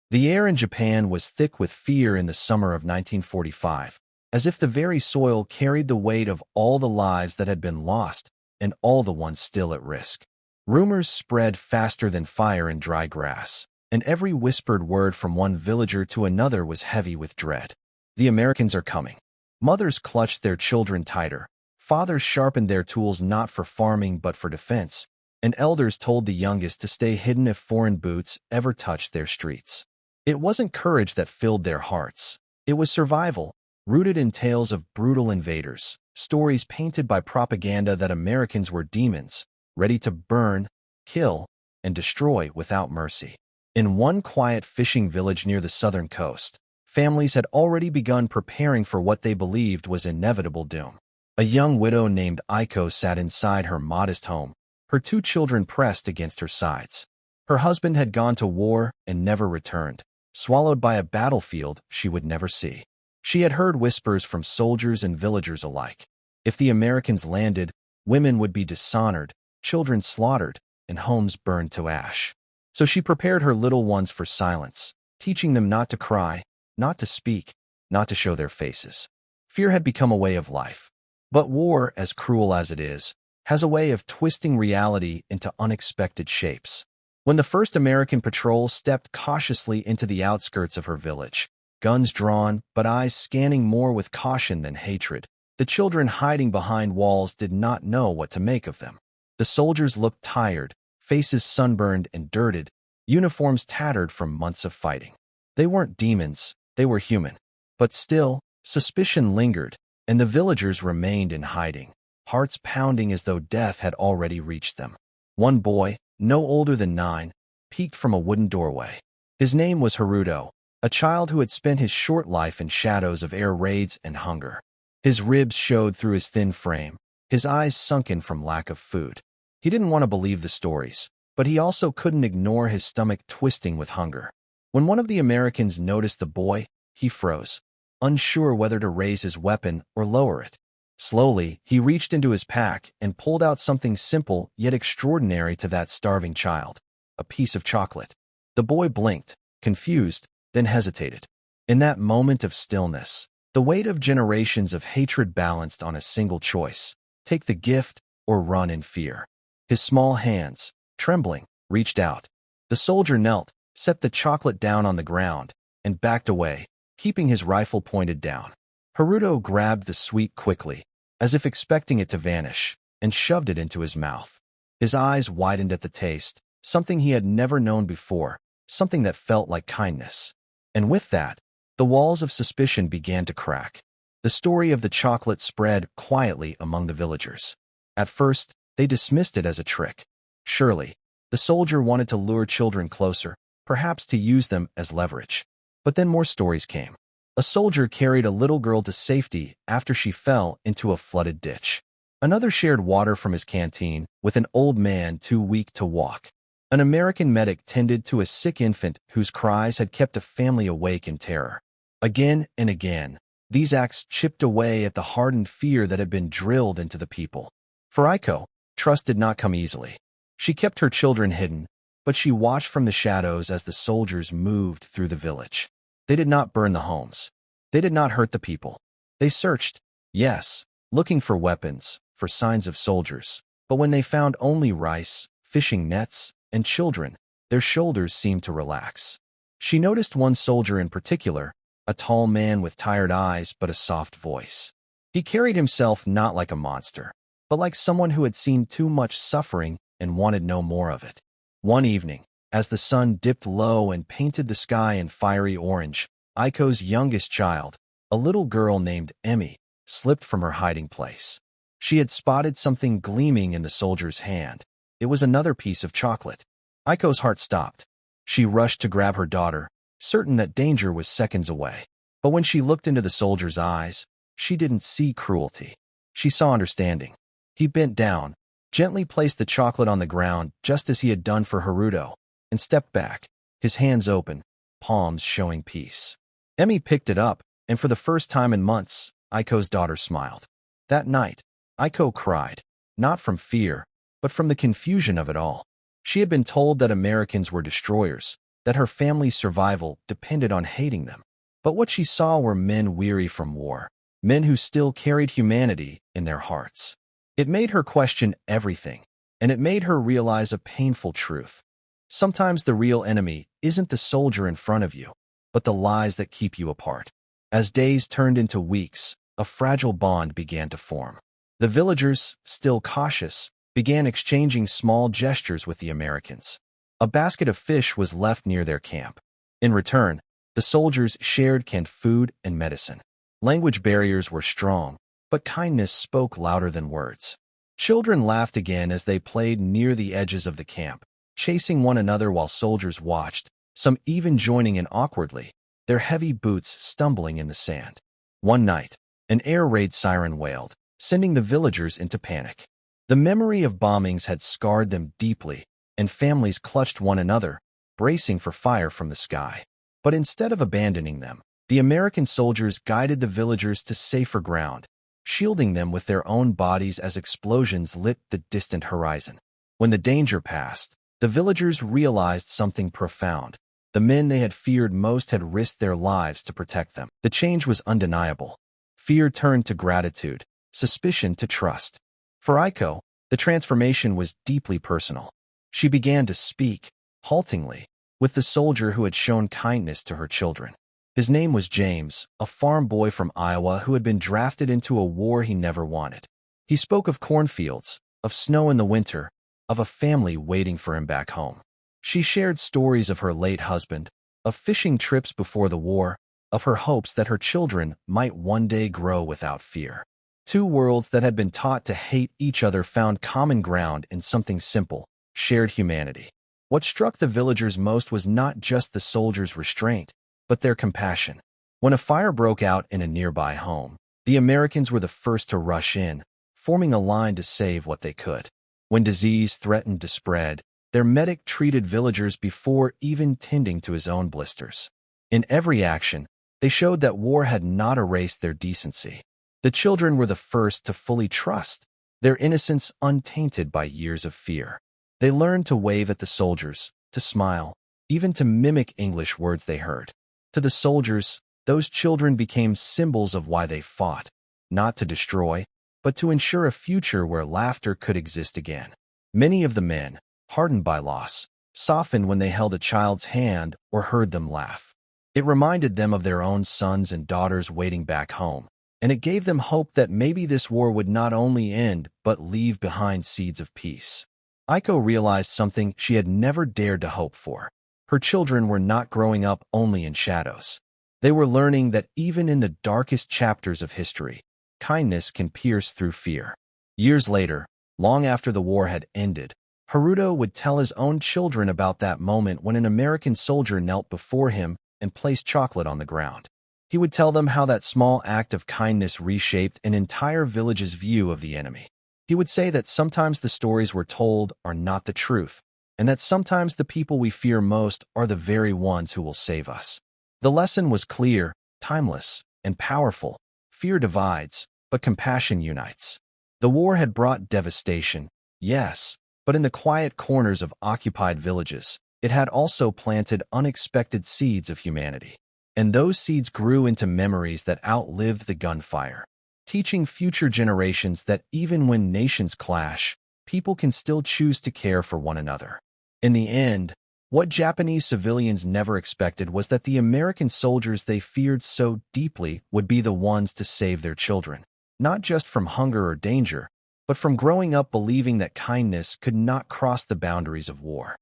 The air in Japan was thick with fear in the summer of 1945, as if the very soil carried the weight of all the lives that had been lost and all the ones still at risk. Rumors spread faster than fire in dry grass, and every whispered word from one villager to another was heavy with dread. The Americans are coming. Mothers clutched their children tighter. Fathers sharpened their tools not for farming but for defense, and elders told the youngest to stay hidden if foreign boots ever touched their streets. It wasn't courage that filled their hearts. It was survival, rooted in tales of brutal invaders, stories painted by propaganda that Americans were demons, ready to burn, kill, and destroy without mercy. In one quiet fishing village near the southern coast, families had already begun preparing for what they believed was inevitable doom. A young widow named Aiko sat inside her modest home, her two children pressed against her sides. Her husband had gone to war and never returned, swallowed by a battlefield she would never see. She had heard whispers from soldiers and villagers alike. If the Americans landed, women would be dishonored, children slaughtered, and homes burned to ash. So she prepared her little ones for silence, teaching them not to cry, not to speak, not to show their faces. Fear had become a way of life. But war, as cruel as it is, has a way of twisting reality into unexpected shapes. When the first American patrol stepped cautiously into the outskirts of her village, guns drawn but eyes scanning more with caution than hatred, the children hiding behind walls did not know what to make of them. The soldiers looked tired, faces sunburned and dirted, uniforms tattered from months of fighting. They weren't demons, they were human. But still, suspicion lingered, and the villagers remained in hiding, hearts pounding as though death had already reached them. One boy, no older than 9, peeked from a wooden doorway. His name was Haruto, a child who had spent his short life in shadows of air raids and hunger. His ribs showed through his thin frame, his eyes sunken from lack of food. He didn't want to believe the stories, but he also couldn't ignore his stomach twisting with hunger. When one of the Americans noticed the boy, he froze, unsure whether to raise his weapon or lower it. Slowly, he reached into his pack and pulled out something simple yet extraordinary to that starving child: a piece of chocolate. The boy blinked, confused, then hesitated. In that moment of stillness, the weight of generations of hatred balanced on a single choice: take the gift or run in fear. His small hands, trembling, reached out. The soldier knelt, set the chocolate down on the ground, and backed away, keeping his rifle pointed down. Haruto grabbed the sweet quickly, as if expecting it to vanish, and shoved it into his mouth. His eyes widened at the taste, something he had never known before, something that felt like kindness. And with that, the walls of suspicion began to crack. The story of the chocolate spread quietly among the villagers. At first, they dismissed it as a trick. Surely, the soldier wanted to lure children closer, perhaps to use them as leverage. But then more stories came. A soldier carried a little girl to safety after she fell into a flooded ditch. Another shared water from his canteen with an old man too weak to walk. An American medic tended to a sick infant whose cries had kept a family awake in terror. Again and again, these acts chipped away at the hardened fear that had been drilled into the people. For Aiko, trust did not come easily. She kept her children hidden, but she watched from the shadows as the soldiers moved through the village. They did not burn the homes. They did not hurt the people. They searched, yes, looking for weapons, for signs of soldiers. But when they found only rice, fishing nets, and children, their shoulders seemed to relax. She noticed one soldier in particular, a tall man with tired eyes but a soft voice. He carried himself not like a monster, but like someone who had seen too much suffering and wanted no more of it. One evening, as the sun dipped low and painted the sky in fiery orange, Aiko's youngest child, a little girl named Emmy, slipped from her hiding place. She had spotted something gleaming in the soldier's hand. It was another piece of chocolate. Aiko's heart stopped. She rushed to grab her daughter, certain that danger was seconds away. But when she looked into the soldier's eyes, she didn't see cruelty. She saw understanding. He bent down, gently placed the chocolate on the ground just as he had done for Haruto, and stepped back, his hands open, palms showing peace. Emmy picked it up, and for the first time in months, Aiko's daughter smiled. That night, Aiko cried, not from fear, but from the confusion of it all. She had been told that Americans were destroyers, that her family's survival depended on hating them. But what she saw were men weary from war, men who still carried humanity in their hearts. It made her question everything, and it made her realize a painful truth. Sometimes the real enemy isn't the soldier in front of you, but the lies that keep you apart. As days turned into weeks, a fragile bond began to form. The villagers, still cautious, began exchanging small gestures with the Americans. A basket of fish was left near their camp. In return, the soldiers shared canned food and medicine. Language barriers were strong, but kindness spoke louder than words. Children laughed again as they played near the edges of the camp, chasing one another while soldiers watched, some even joining in awkwardly, their heavy boots stumbling in the sand. One night, an air raid siren wailed, sending the villagers into panic. The memory of bombings had scarred them deeply, and families clutched one another, bracing for fire from the sky. But instead of abandoning them, the American soldiers guided the villagers to safer ground, shielding them with their own bodies as explosions lit the distant horizon. When the danger passed, the villagers realized something profound. The men they had feared most had risked their lives to protect them. The change was undeniable. Fear turned to gratitude, suspicion to trust. For Aiko, the transformation was deeply personal. She began to speak, haltingly, with the soldier who had shown kindness to her children. His name was James, a farm boy from Iowa who had been drafted into a war he never wanted. He spoke of cornfields, of snow in the winter, of a family waiting for him back home. She shared stories of her late husband, of fishing trips before the war, of her hopes that her children might one day grow without fear. Two worlds that had been taught to hate each other found common ground in something simple: shared humanity. What struck the villagers most was not just the soldiers' restraint, but their compassion. When a fire broke out in a nearby home, the Americans were the first to rush in, forming a line to save what they could. When disease threatened to spread, their medic treated villagers before even tending to his own blisters. In every action, they showed that war had not erased their decency. The children were the first to fully trust, their innocence untainted by years of fear. They learned to wave at the soldiers, to smile, even to mimic English words they heard. To the soldiers, those children became symbols of why they fought, not to destroy, but to ensure a future where laughter could exist again. Many of the men, hardened by loss, softened when they held a child's hand or heard them laugh. It reminded them of their own sons and daughters waiting back home, and it gave them hope that maybe this war would not only end but leave behind seeds of peace. Aiko realized something she had never dared to hope for. Her children were not growing up only in shadows. They were learning that even in the darkest chapters of history, kindness can pierce through fear. Years later, long after the war had ended, Haruto would tell his own children about that moment when an American soldier knelt before him and placed chocolate on the ground. He would tell them how that small act of kindness reshaped an entire village's view of the enemy. He would say that sometimes the stories we're told are not the truth, and that sometimes the people we fear most are the very ones who will save us. The lesson was clear, timeless, and powerful. Fear divides, but compassion unites. The war had brought devastation, yes, but in the quiet corners of occupied villages, it had also planted unexpected seeds of humanity. And those seeds grew into memories that outlived the gunfire, teaching future generations that even when nations clash, people can still choose to care for one another. In the end, what Japanese civilians never expected was that the American soldiers they feared so deeply would be the ones to save their children, not just from hunger or danger, but from growing up believing that kindness could not cross the boundaries of war.